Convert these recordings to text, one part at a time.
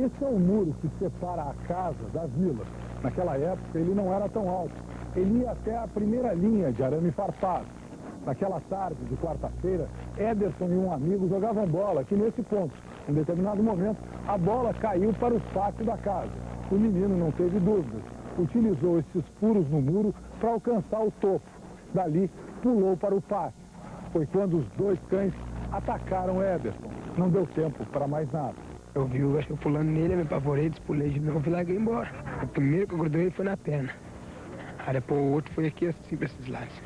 Esse é o muro que separa a casa da vila. Naquela época ele não era tão alto. Ele ia até a primeira linha de arame farpado. Naquela tarde de quarta-feira, Ederson e um amigo jogavam bola aqui nesse ponto. Em determinado momento, a bola caiu para o pátio da casa. O menino não teve dúvidas. Utilizou esses furos no muro para alcançar o topo. Dali, pulou para o pátio. Foi quando os dois cães atacaram Ederson. Não deu tempo para mais nada. Eu vi o cachorro pulando nele, eu me apavorei, despulei de novo e larguei embora. O primeiro que eu grudei ele foi na perna. Aí depois o outro foi aqui assim, para esses lados.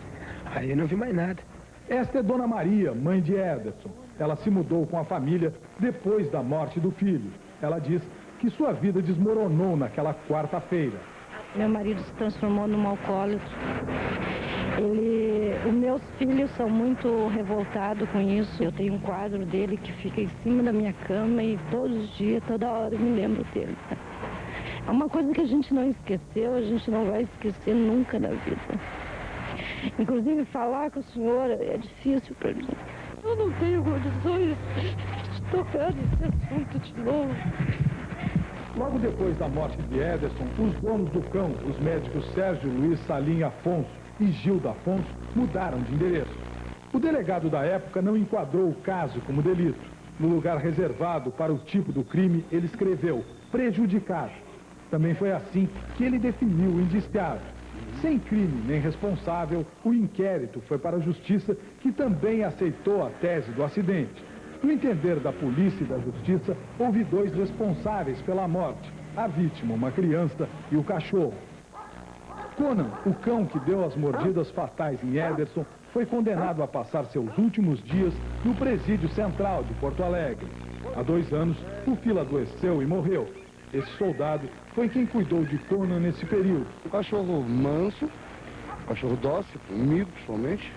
Aí eu não vi mais nada. Esta é Dona Maria, mãe de Ederson. Ela se mudou com a família depois da morte do filho. Ela diz que sua vida desmoronou naquela quarta-feira. Meu marido se transformou num alcoólatra. Os meus filhos são muito revoltados com isso. Eu tenho um quadro dele que fica em cima da minha cama e todos os dias, toda hora eu me lembro dele. É uma coisa que a gente não esqueceu, a gente não vai esquecer nunca na vida. Inclusive falar com o senhor é difícil para mim. Eu não tenho condições de tocar nesse assunto de novo. Logo depois da morte de Ederson, os donos do cão, os médicos Sérgio Luiz Salim Afonso e Gilda Afonso, mudaram de endereço. O delegado da época não enquadrou o caso como delito. No lugar reservado para o tipo do crime, ele escreveu prejudicado. Também foi assim que ele definiu o indiciado. Sem crime nem responsável, o inquérito foi para a Justiça, que também aceitou a tese do acidente. No entender da polícia e da Justiça, houve dois responsáveis pela morte. A vítima, uma criança, e o cachorro. Conan, o cão que deu as mordidas fatais em Ederson, foi condenado a passar seus últimos dias no presídio central de Porto Alegre. Há 2 anos, o filho adoeceu e morreu. Esse soldado foi quem cuidou de Conan nesse período. Um cachorro manso, cachorro dócil, comigo principalmente,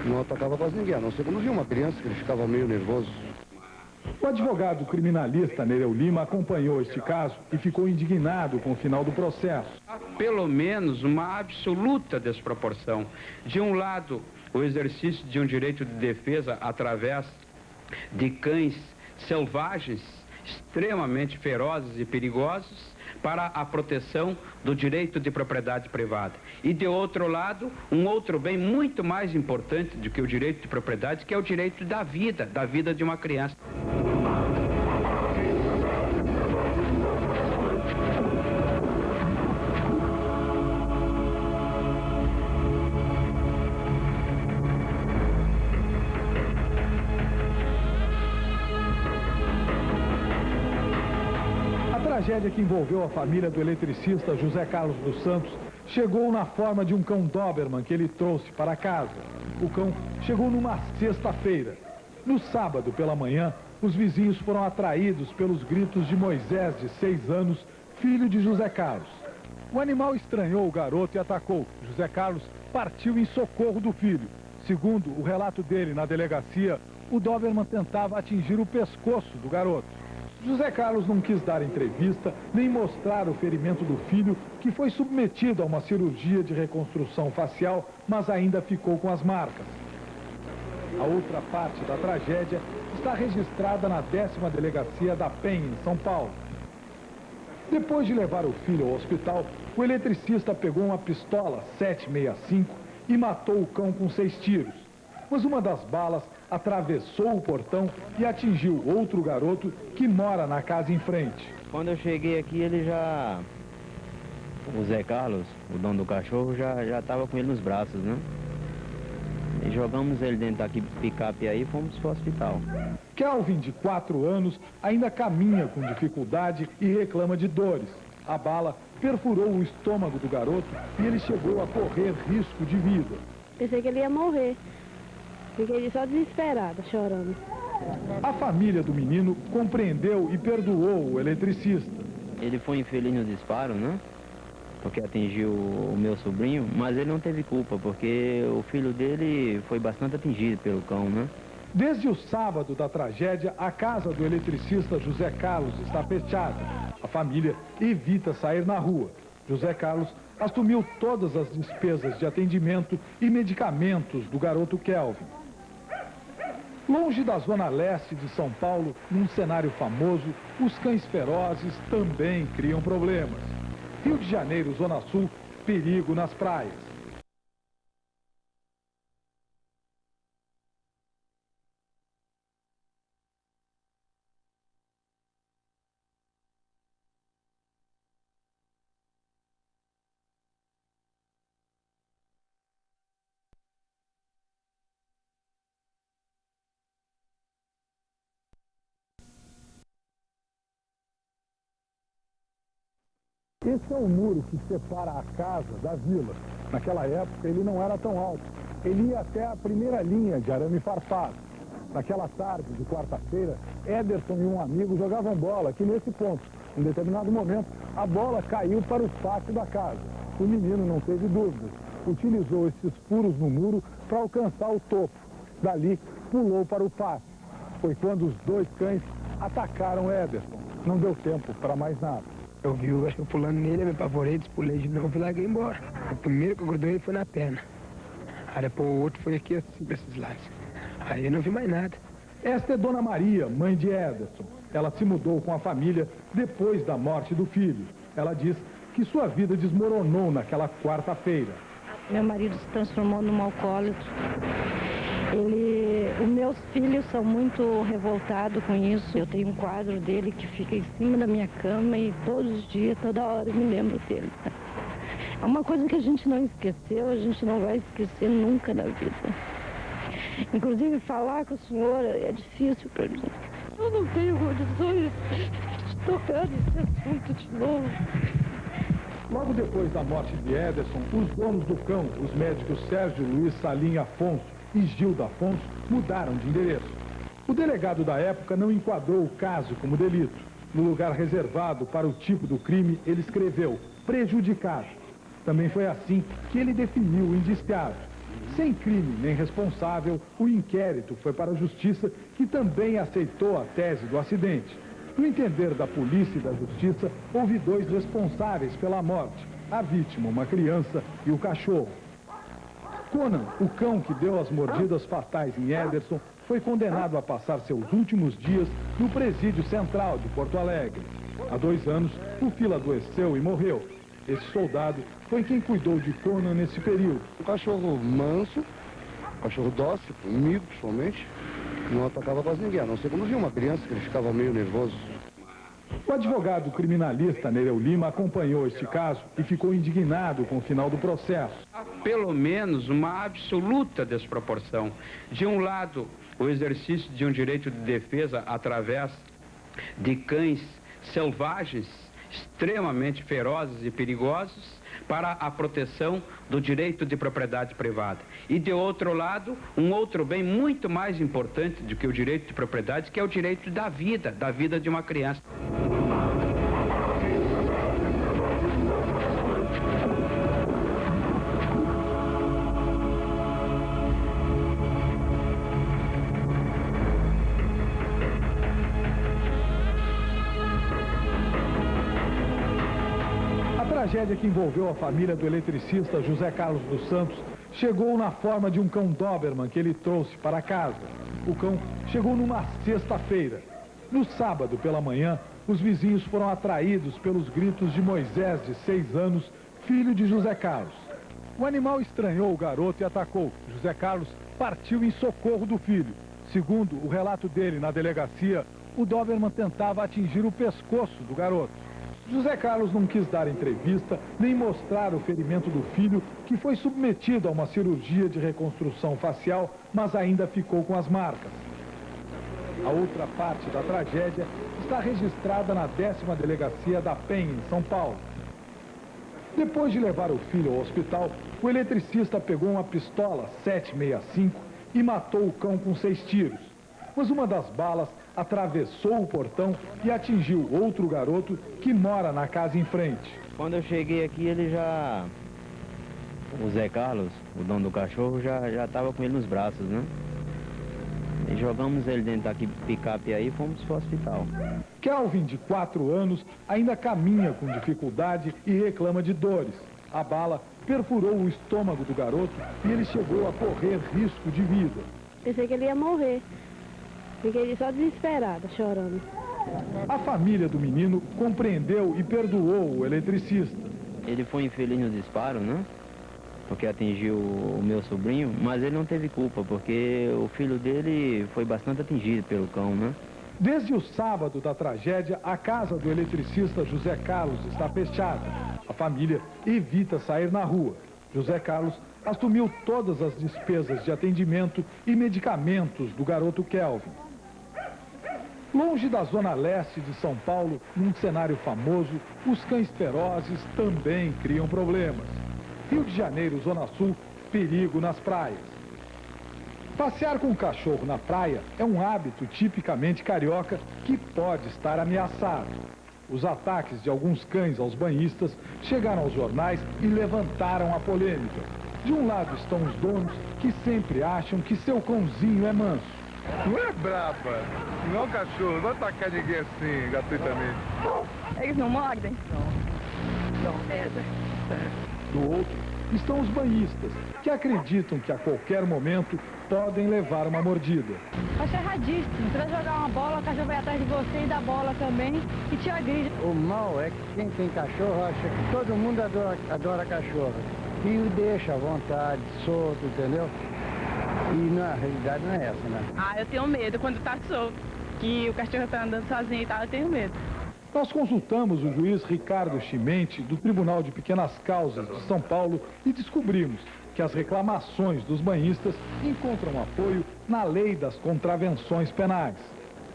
não atacava quase ninguém, a não ser quando via uma criança que ele ficava meio nervoso. O advogado criminalista Nereu Lima acompanhou este caso e ficou indignado com o final do processo. Há pelo menos uma absoluta desproporção. De um lado, o exercício de um direito de defesa através de cães selvagens, extremamente ferozes e perigosos, para a proteção do direito de propriedade privada. E, de outro lado, um outro bem muito mais importante do que o direito de propriedade, que é o direito da vida de uma criança. A tragédia que envolveu a família do eletricista José Carlos dos Santos chegou na forma de um cão Doberman que ele trouxe para casa. O cão chegou numa sexta-feira. No sábado, pela manhã, os vizinhos foram atraídos pelos gritos de Moisés, de 6 anos, filho de José Carlos. O animal estranhou o garoto e atacou. José Carlos partiu em socorro do filho. Segundo o relato dele na delegacia, o Doberman tentava atingir o pescoço do garoto. José Carlos não quis dar entrevista, nem mostrar o ferimento do filho, que foi submetido a uma cirurgia de reconstrução facial, mas ainda ficou com as marcas. A outra parte da tragédia está registrada na 10ª Delegacia da Penha, em São Paulo. Depois de levar o filho ao hospital, o eletricista pegou uma pistola 7,65 e matou o cão com 6 tiros. Mas uma das balas atravessou o portão e atingiu outro garoto que mora na casa em frente. Quando eu cheguei aqui, o Zé Carlos, o dono do cachorro, já estava com ele nos braços, né? E jogamos ele dentro da picape aí e fomos para o hospital. Kelvin, de 4 anos, ainda caminha com dificuldade e reclama de dores. A bala perfurou o estômago do garoto e ele chegou a correr risco de vida. Pensei que ele ia morrer. Fiquei só desesperada, chorando. A família do menino compreendeu e perdoou o eletricista. Ele foi infeliz no disparo, né? Porque atingiu o meu sobrinho, mas ele não teve culpa, porque o filho dele foi bastante atingido pelo cão, né? Desde o sábado da tragédia, a casa do eletricista José Carlos está fechada. A família evita sair na rua. José Carlos assumiu todas as despesas de atendimento e medicamentos do garoto Kelvin. Longe da zona leste de São Paulo, num cenário famoso, os cães ferozes também criam problemas. Rio de Janeiro, Zona Sul, perigo nas praias. Esse é o muro que separa a casa da vila. Naquela época ele não era tão alto. Ele ia até a primeira linha de arame farpado. Naquela tarde de quarta-feira, Ederson e um amigo jogavam bola aqui nesse ponto. Em determinado momento, a bola caiu para o pátio da casa. O menino não teve dúvidas. Utilizou esses furos no muro para alcançar o topo. Dali, pulou para o pátio. Foi quando os dois cães atacaram Ederson. Não deu tempo para mais nada. Eu vi o cachorro pulando nele, eu me apavorei, despulei de novo e larguei embora. O primeiro que eu grudei ele foi na perna. Aí depois o outro foi aqui assim, para esses lados. Aí eu não vi mais nada. Esta é Dona Maria, mãe de Ederson. Ela se mudou com a família depois da morte do filho. Ela diz que sua vida desmoronou naquela quarta-feira. Meu marido se transformou num alcoólatra. Os meus filhos são muito revoltados com isso. Eu tenho um quadro dele que fica em cima da minha cama e todos os dias, toda hora eu me lembro dele. É uma coisa que a gente não esqueceu, a gente não vai esquecer nunca na vida. Inclusive falar com o senhor é difícil para mim. Eu não tenho condições de tocar nesse assunto de novo. Logo depois da morte de Ederson, os donos do cão, os médicos Sérgio Luiz Salim Afonso e Gilda Afonso, mudaram de endereço. O delegado da época não enquadrou o caso como delito. No lugar reservado para o tipo do crime, ele escreveu prejudicado. Também foi assim que ele definiu o indiciado. Sem crime nem responsável, o inquérito foi para a Justiça, que também aceitou a tese do acidente. No entender da polícia e da Justiça, houve dois responsáveis pela morte: a vítima, uma criança, e o cachorro. Conan, o cão que deu as mordidas fatais em Ederson, foi condenado a passar seus últimos dias no presídio central de Porto Alegre. Há 2 anos, o filho adoeceu e morreu. Esse soldado foi quem cuidou de Conan nesse período. Um cachorro manso, cachorro dócil, comigo principalmente, não atacava quase ninguém, a não ser quando via uma criança que ele ficava meio nervoso. O advogado criminalista Nereu Lima acompanhou este caso e ficou indignado com o final do processo. Há pelo menos uma absoluta desproporção. De um lado, o exercício de um direito de defesa através de cães selvagens, extremamente ferozes e perigosos, para a proteção do direito de propriedade privada. E, de outro lado, um outro bem muito mais importante do que o direito de propriedade, que é o direito da vida de uma criança. A tragédia que envolveu a família do eletricista José Carlos dos Santos chegou na forma de um cão Doberman que ele trouxe para casa. O cão chegou numa sexta-feira. No sábado pela manhã, os vizinhos foram atraídos pelos gritos de Moisés, de 6 anos, filho de José Carlos. O animal estranhou o garoto e atacou. José Carlos partiu em socorro do filho. Segundo o relato dele na delegacia, o Doberman tentava atingir o pescoço do garoto. José Carlos não quis dar entrevista nem mostrar o ferimento do filho, que foi submetido a uma cirurgia de reconstrução facial, mas ainda ficou com as marcas. A outra parte da tragédia está registrada na 10ª Delegacia da Penha, em São Paulo. Depois de levar o filho ao hospital, o eletricista pegou uma pistola 7,65 e matou o cão com 6 tiros. Mas uma das balas atravessou o portão e atingiu outro garoto que mora na casa em frente. Quando eu cheguei aqui, o Zé Carlos, o dono do cachorro, já estava com ele nos braços, né? E jogamos ele dentro daquele picape aí e fomos para o hospital. Kelvin, de 4 anos, ainda caminha com dificuldade e reclama de dores. A bala perfurou o estômago do garoto e ele chegou a correr risco de vida. Pensei que ele ia morrer, Fiquei só desesperada, chorando. A família do menino compreendeu e perdoou o eletricista. Ele foi infeliz no disparo, né? Porque atingiu o meu sobrinho, mas ele não teve culpa, porque o filho dele foi bastante atingido pelo cão, né? Desde o sábado da tragédia, a casa do eletricista José Carlos está fechada. A família evita sair na rua. José Carlos assumiu todas as despesas de atendimento e medicamentos do garoto Kelvin. Longe da zona leste de São Paulo, num cenário famoso, os cães ferozes também criam problemas. Rio de Janeiro, Zona Sul, perigo nas praias. Passear com um cachorro na praia é um hábito tipicamente carioca que pode estar ameaçado. Os ataques de alguns cães aos banhistas chegaram aos jornais e levantaram a polêmica. De um lado estão os donos que sempre acham que seu cãozinho é manso. Não é braba, não é um cachorro, não vai atacar ninguém assim, gratuitamente. Eles não mordem? Não. Do outro estão os banhistas, que acreditam que a qualquer momento podem levar uma mordida. Acho erradíssimo. Você vai jogar uma bola, o cachorro vai atrás de você e dá bola também e te agride. O mal é que quem tem cachorro acha que todo mundo adora cachorro. E o deixa à vontade, solto, entendeu? E na realidade não é essa, né? Eu tenho medo quando tá solto, que o cachorro tá andando sozinho e tal, eu tenho medo. Nós consultamos o juiz Ricardo Chimente, do Tribunal de Pequenas Causas de São Paulo, e descobrimos que as reclamações dos banhistas encontram apoio na lei das contravenções penais.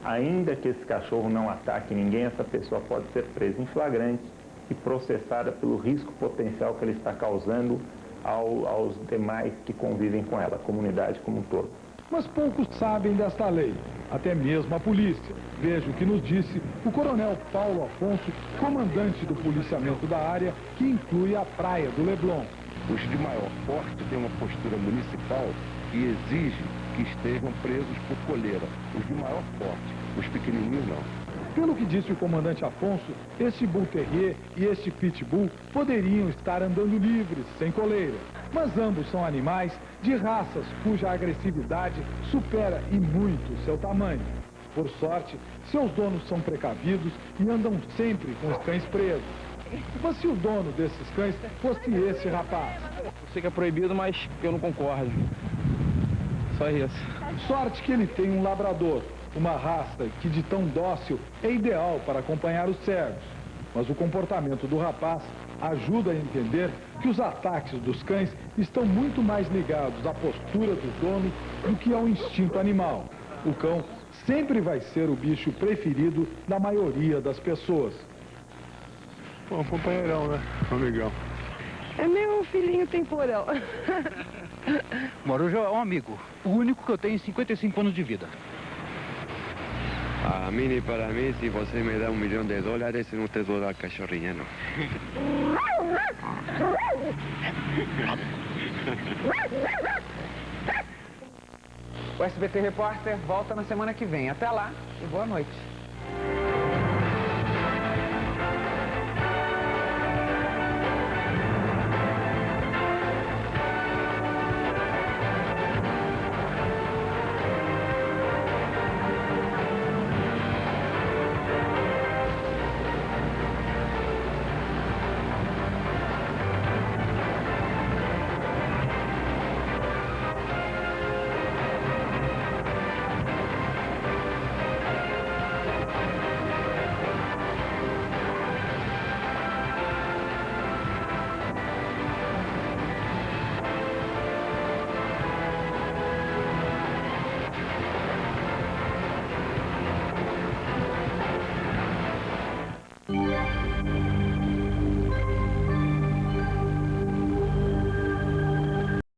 Ainda que esse cachorro não ataque ninguém, essa pessoa pode ser presa em flagrante e processada pelo risco potencial que ele está causando aos demais que convivem com ela, a comunidade como um todo. Mas poucos sabem desta lei, até mesmo a polícia. Veja o que nos disse o coronel Paulo Afonso, comandante do policiamento da área, que inclui a praia do Leblon. Os de maior porte têm uma postura municipal que exige que estejam presos por coleira. Os de maior porte, os pequenininhos não. Pelo que disse o comandante Afonso, este Bull Terrier e este Pitbull poderiam estar andando livres, sem coleira. Mas ambos são animais de raças cuja agressividade supera e muito seu tamanho. Por sorte, seus donos são precavidos e andam sempre com os cães presos. Mas se o dono desses cães fosse esse rapaz? Eu sei que é proibido, mas eu não concordo. Só isso. Sorte que ele tem um labrador, uma raça que de tão dócil é ideal para acompanhar os servos. Mas o comportamento do rapaz ajuda a entender que os ataques dos cães estão muito mais ligados à postura do dono do que ao instinto animal. O cão sempre vai ser o bicho preferido da maioria das pessoas. Pô, um companheirão, né? Amigão. É meu filhinho temporal. Marujo é um amigo, o único que eu tenho em 55 anos de vida. A mim e para mim, se você me dá $1 milhão, eu não te dou a cachorrinha, não. O SBT Repórter volta na semana que vem. Até lá e boa noite.